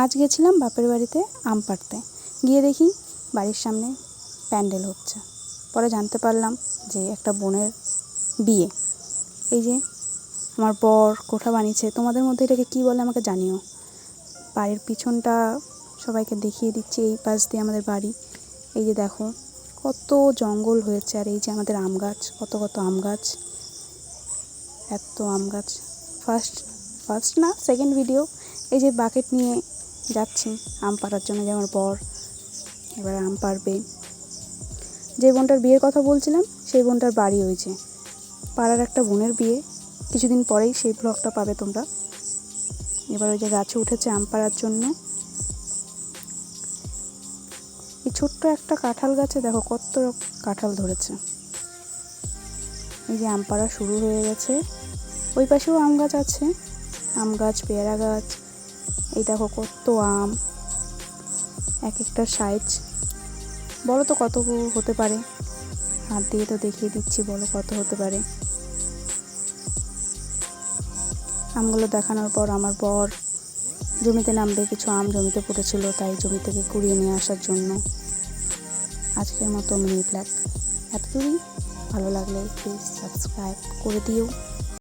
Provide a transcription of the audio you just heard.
আজ গেছিলাম বাপের বাড়িতে আম পাড়তে, গিয়ে দেখি বাড়ির সামনে প্যান্ডেল হচ্ছে। পরে জানতে পারলাম যে একটা বোনের বিয়ে। এই যে আমার বর কোঠা বানিয়েছে, তোমাদের মধ্যে এটাকে কী বলে আমাকে জানিও। বাড়ির পিছনটা সবাইকে দেখিয়ে দিচ্ছি, এই পাশ দিয়ে আমাদের বাড়ি। এই যে দেখো কত জঙ্গল হয়েছে, আর এই যে আমাদের আম গাছ, কত কত আম গাছ, এত আম গাছ। ফার্স্ট না সেকেন্ড ভিডিও। এই যে বাকেট নিয়ে যাচ্ছি আম পাড়ার জন্য, যে আমার বর এবার আম পাড়বে। যে বোনটার বিয়ের কথা বলছিলাম সেই বোনটার বাড়ি ওই যে পাড়ার একটা বোনের বিয়ে, কিছুদিন পরেই সেই ব্লগটা পাবে তোমরা। এবার ওই যে গাছে উঠেছে আম পাড়ার জন্য। এই ছোট্ট একটা কাঁঠাল গাছে দেখো কত কাঁঠাল ধরেছে। এই যে আম পাড়া শুরু হয়ে গেছে। ওই পাশেও আম গাছ আছে, আম গাছ, পেয়ারা গাছ। এই দেখো কত আম, এক একটা সাইজ। বলো তো কত হতে পারে, হাত দিয়ে তো দেখিয়ে দিচ্ছি, বলো কত হতে পারে। আমগুলো দেখানোর পর আমার বর জমিতে নামবে, কিছু আম জমিতে পড়েছিল তাই জমি থেকে কুড়িয়ে নিয়ে আসার জন্য। আজকের মতো মিনি ব্লগ এতদূরই। ভালো লাগলে প্লিজ সাবস্ক্রাইব করে দিও।